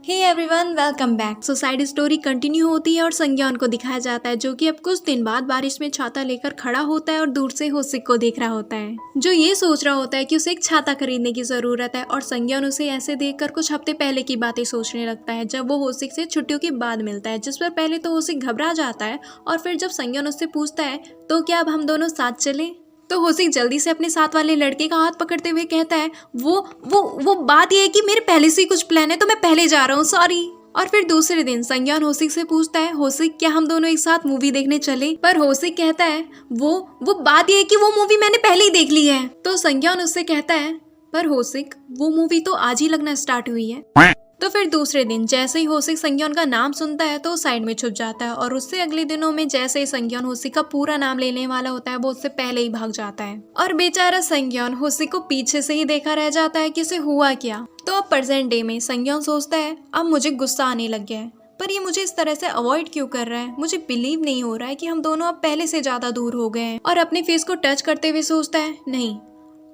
हे everyone, welcome back. Side story continue होती है और संज्ञान को दिखाया जाता है जो कि अब कुछ दिन बाद बारिश में छाता लेकर खड़ा होता है और दूर से होसिक को देख रहा होता है, जो ये सोच रहा होता है कि उसे एक छाता खरीदने की जरूरत है। और संज्ञान उसे ऐसे देखकर कुछ हफ्ते पहले की बातें सोचने लगता है जब वो होसिक से छुट्टियों के बाद मिलता है, जिस पर पहले तो होसिक घबरा जाता है और फिर जब संज्ञान उससे पूछता है तो क्या अब हम दोनों साथ चले, तो होसिक जल्दी से अपने साथ वाले लड़के का हाथ पकड़ते हुए कहता है वो बात ये है कि मेरे पहले से ही कुछ प्लान है तो मैं पहले जा रहा हूँ, सॉरी। और फिर दूसरे दिन संज्ञान होसिक से पूछता है, होसिक क्या हम दोनों एक साथ मूवी देखने चले, पर होसिक कहता है वो बात ये है कि वो मूवी मैंने पहले ही देख ली है। तो संज्ञान उससे कहता है, पर होसिक वो मूवी तो आज ही लगना स्टार्ट हुई है। तो फिर दूसरे दिन जैसे ही होसिक संज्ञान का नाम सुनता है तो साइड में छुप जाता है और उससे अगले दिनों में जैसे ही संज्ञान होसिक का पूरा नाम लेने वाला होता है वो उससे पहले ही भाग जाता है। और बेचारा संज्ञान होसिक को पीछे से ही देखा रह जाता है कि इसे हुआ क्या। तो अब प्रेजेंट डे में संज्ञान सोचता है अब मुझे गुस्सा आने लग गया है, पर ये मुझे इस तरह से अवॉइड क्यों कर रहा है। मुझे बिलीव नहीं हो रहा है कि हम दोनों अब पहले से ज्यादा दूर हो गए हैं। और अपने फेस को टच करते हुए सोचता है, नहीं,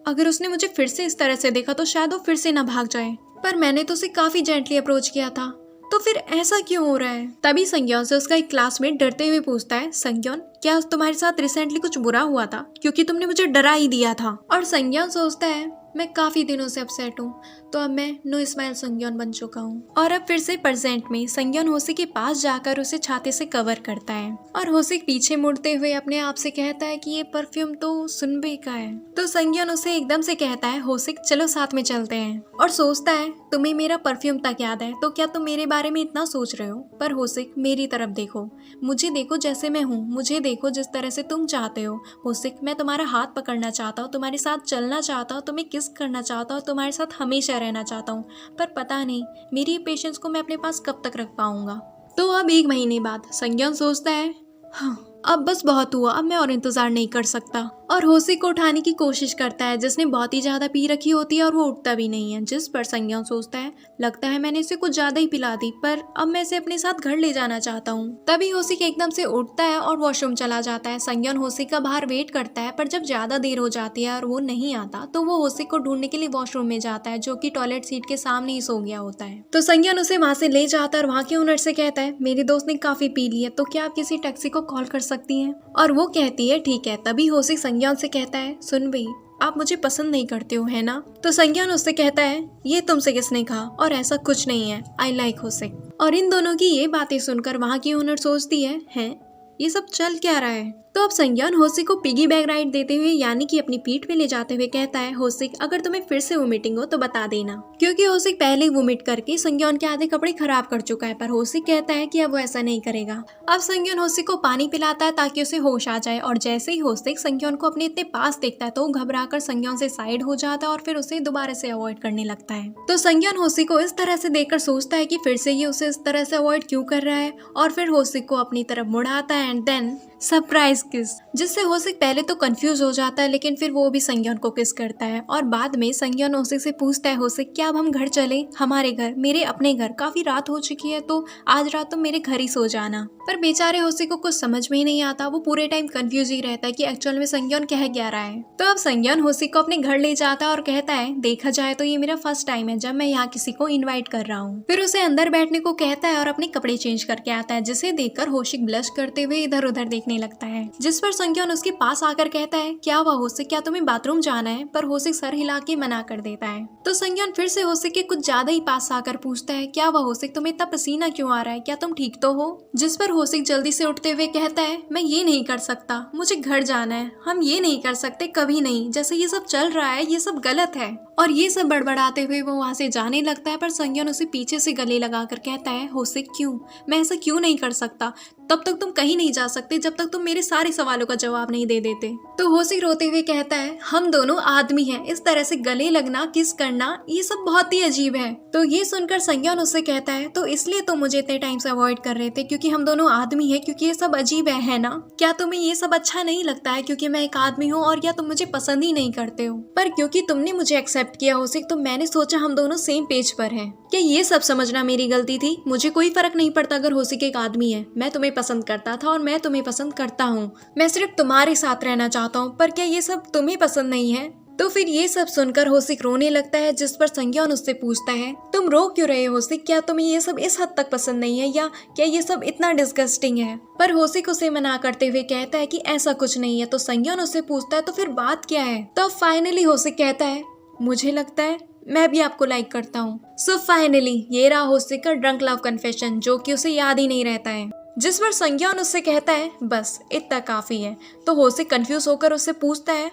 अगर उसने मुझे फिर से इस तरह से देखा तो शायद वो फिर से ना भाग जाए, पर मैंने तो उसे काफी जेंटली अप्रोच किया था, तो फिर ऐसा क्यों हो रहा है। तभी संज्ञान से उसका एक क्लासमेट डरते हुए पूछता है, संज्ञान क्या तुम्हारे साथ रिसेंटली कुछ बुरा हुआ था, क्योंकि तुमने मुझे डरा ही दिया था। और संज्ञान सोचता है मैं काफी दिनों से अपसेट हूँ, तो अब मैं नो स्माइल संज्ञान बन चुका हूँ। और अब फिर से प्रेजेंट में संज्ञान होसिक के पास जाकर उसे छाते से कवर करता है और होसिक पीछे मुड़ते हुए अपने आप से कहता है कि ये परफ्यूम तो सुनबे का है। तो संज्ञान उसे एकदम से कहता है, होसिक चलो साथ में चलते हैं। और सोचता है तुम्हें मेरा परफ्यूम तक याद है, तो क्या तुम मेरे बारे में इतना सोच रहे हो। पर होसिक मेरी तरफ देखो, मुझे देखो जैसे मैं हूँ, मुझे देखो जिस तरह से तुम चाहते हो। होसिक मैं तुम्हारा हाथ पकड़ना चाहता हूँ, तुम्हारे साथ चलना चाहता हूँ, तुम्हें किस करना चाहता हूँ, तुम्हारे साथ हमेशा रहना चाहता हूँ, पर पता नहीं मेरी पेशेंस को मैं अपने पास कब तक रख पाऊंगा। तो अब 1 महीने बाद संज्ञान सोचता है, हाँ अब बस बहुत हुआ, अब मैं और इंतजार नहीं कर सकता। और होसिक को उठाने की कोशिश करता है जिसने बहुत ही ज्यादा पी रखी होती है और वो उठता भी नहीं है, जिस पर संज्ञान सोचता है लगता है मैंने इसे कुछ ज्यादा ही पिला दी, पर अब मैं इसे अपने साथ घर ले जाना चाहता हूँ। तभी होसिक एकदम से उठता है और वॉशरूम चला जाता है। संज्ञान होसिक का बाहर वेट करता है, पर जब ज्यादा देर हो जाती है और वो नहीं आता तो वो होसिक को ढूंढने के लिए वॉशरूम में जाता है, जो कि टॉयलेट सीट के सामने ही सो गया होता है। तो संज्ञान उसे वहां से ले जाता है और वहां के ओनर से कहता है, मेरी दोस्त ने काफी पी ली है, तो क्या आप किसी टैक्सी को कॉल कर सकती हैं। और वो कहती है ठीक है। तभी होसिक संज्ञान से कहता है, सुन भाई आप मुझे पसंद नहीं करते हो है ना। तो संज्ञान उससे कहता है, ये तुमसे किसने कहा, और ऐसा कुछ नहीं है, आई लाइक होसिक। और इन दोनों की ये बातें सुनकर वहाँ की ओनर सोचती है, हैं ये सब चल क्या रहा है। तो अब संज्ञान होसिक को पिगी बैग राइड देते हुए यानी कि अपनी पीठ पे ले जाते हुए कहता है, होसिक अगर तुम्हें फिर से वोमिटिंग हो तो बता देना, क्योंकि होसिक पहले ही वोमिट करके संज्ञान के आधे कपड़े खराब कर चुका है। पर होसिक कहता है कि अब वो ऐसा नहीं करेगा। अब संज्ञान होसिक को पानी पिलाता है ताकि उसे होश आ जाए, और जैसे ही होसिक संज्ञान को अपने इतने पास देखता है तो वो घबराकर संज्ञान से साइड हो जाता है और फिर उसे दोबारा से अवॉइड करने लगता है। तो संज्ञान होसिक को इस तरह से देखकर सोचता है कि फिर से ये उसे इस तरह से अवॉइड क्यों कर रहा है, और फिर होसिक को अपनी तरफ मुड़ाता है एंड देन सरप्राइज किस, जिससे होसिक पहले तो कंफ्यूज हो जाता है, लेकिन फिर वो भी संज्ञान को किस करता है। और बाद में संज्ञान होसिक से पूछता है, होसिक क्या अब हम घर चले, हमारे घर, मेरे अपने घर, काफी रात हो चुकी है तो आज रात तुम मेरे घर ही सो जाना। पर बेचारे होसिक को कुछ समझ में ही नहीं आता, वो पूरे टाइम कंफ्यूज ही रहता है कि एक्चुअल में संज्ञान कह क्या रहा है। तो अब संज्ञान होसिक को अपने घर ले जाता है और कहता है, देखा जाए तो ये मेरा फर्स्ट टाइम है जब मैं यहाँ किसी को इन्वाइट कर रहा हूँ। फिर उसे अंदर बैठने को कहता है और अपने कपड़े चेंज करके आता है, जिसे देखकर होसिक ब्लश करते हुए इधर उधर देखने लगता है, जिस पर संज्ञान उसके पास आकर कहता है, क्या हुआ होसिक, क्या तुम्हें बाथरूम जाना है। पर होसिक सर हिला के मना कर देता है। तो संज्ञान फिर से होसिक के कुछ ज्यादा ही पास आकर पूछता है, क्या हुआ होसिक, तुम्हें इतना पसीना क्यों आ रहा है, क्या तुम ठीक तो हो। जिस पर होसिक जल्दी से उठते हुए कहता है, मैं ये नहीं कर सकता, मुझे घर जाना है, हम ये नहीं कर सकते, कभी नहीं, जैसे ये सब चल रहा है ये सब गलत है। और ये सब बड़बड़ाते हुए वो वहाँ से जाने लगता है, पर संज्ञान उसे पीछे से गले लगाकर कहता है, होसिक क्यों, मैं ऐसा क्यों नहीं कर सकता, तब तक तुम कहीं नहीं जा सकते जब तक तुम मेरे सारे सवालों का जवाब नहीं दे देते। तो होसिक रोते हुए कहता है, हम दोनों आदमी हैं, इस तरह से गले लगना, किस करना, ये सब बहुत ही अजीब है। तो ये सुनकर संज्ञान उससे कहता है, तो इसलिए तुम मुझे इतने टाइम से अवॉइड कर रहे थे क्योंकि हम दोनों आदमी हैं, क्योंकि ये सब अजीब है ना। क्या तुम्हें ये सब अच्छा नहीं लगता है क्योंकि मैं एक आदमी हूँ, और या तुम मुझे पसंद ही नहीं करते हो। पर क्योंकि तुमने मुझे एक्सेप्ट किया होसिक, तो मैंने सोचा हम दोनों सेम पेज पर हैं। क्या ये सब समझना मेरी गलती थी। मुझे कोई फर्क नहीं पड़ता अगर होसिक एक आदमी है, मैं तुम्हें पसंद करता था और मैं तुम्हें पसंद करता हूँ, मैं सिर्फ तुम्हारे साथ रहना चाहता हूँ। पर क्या ये सब तुम्हें पसंद नहीं है। तो फिर ये सब सुनकर होसिक रोने लगता है, जिस पर संज्ञान उससे पूछता है तुम रो क्यों रहे हो होसिक, क्या तुम्हें ये सब इस हद तक पसंद नहीं है या क्या ये सब इतना डिस्गस्टिंग है। पर होसिक उसे मना करते हुए कहता है कि ऐसा कुछ नहीं है। तो संज्ञान उससे पूछता है तो फिर बात क्या है। तो फाइनली होसिक कहता है मुझे लगता है मैं भी आपको लाइक करता हूँ। सो फाइनली ये रहा होसिक का ड्रंक लव कन्फेशन, जो कि उसे याद ही नहीं रहता है। जिस पर संज्ञान उससे कहता है बस इतना काफी है। तो होसिक कंफ्यूज होकर उससे पूछता है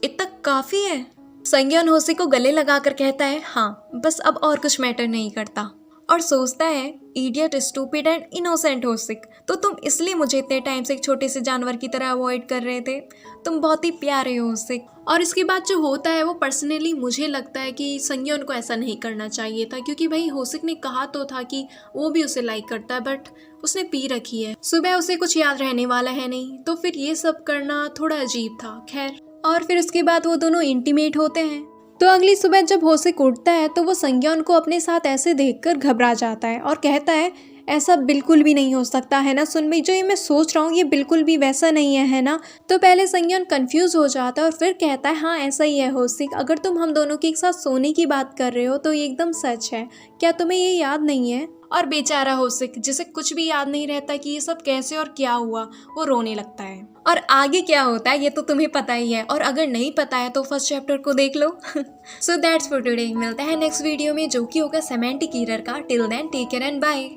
इतना काफी है। संज्ञान होसिक को गले लगाकर कहता है हाँ बस अब और कुछ मैटर नहीं करता। और सोचता है इडियट, स्टूपिड एंड इनोसेंट होसिक, तो तुम इसलिए मुझे इतने टाइम से एक छोटे से जानवर की तरह अवॉइड कर रहे थे। तुम बहुत ही प्यारे हो होसिक। और इसके बाद जो होता है वो पर्सनली मुझे लगता है कि संज्ञान को ऐसा नहीं करना चाहिए था, क्योंकि भाई होसिक ने कहा तो था कि वो भी उसे लाइक करता है, बट उसने पी रखी है, सुबह उसे कुछ याद रहने वाला है नहीं, तो फिर ये सब करना थोड़ा अजीब था। खैर, और फिर उसके बाद वो दोनों इंटीमेट होते हैं। तो अगली सुबह जब होसिक उठता है तो वो संज्ञान को अपने साथ ऐसे देखकर घबरा जाता है और कहता है ऐसा बिल्कुल भी नहीं हो सकता है ना सुनमई, जो ये मैं सोच रहा हूँ ये बिल्कुल भी वैसा नहीं है ना। तो पहले संज्ञान कंफ्यूज हो जाता है और फिर कहता है हाँ ऐसा ही है होसिक, अगर तुम हम दोनों के एक साथ सोने की बात कर रहे हो तो ये एकदम सच है, क्या तुम्हें ये याद नहीं है। और बेचारा होसिक जिसे कुछ भी याद नहीं रहता कि ये सब कैसे और क्या हुआ, वो रोने लगता है। और आगे क्या होता है ये तो तुम्हें पता ही है, और अगर नहीं पता है तो फर्स्ट चैप्टर को देख लो। सो दैट्स फॉर टुडे, मिलता है नेक्स्ट वीडियो में जो कि होगा सेमेंटिक ईरर का। Till then take care and bye.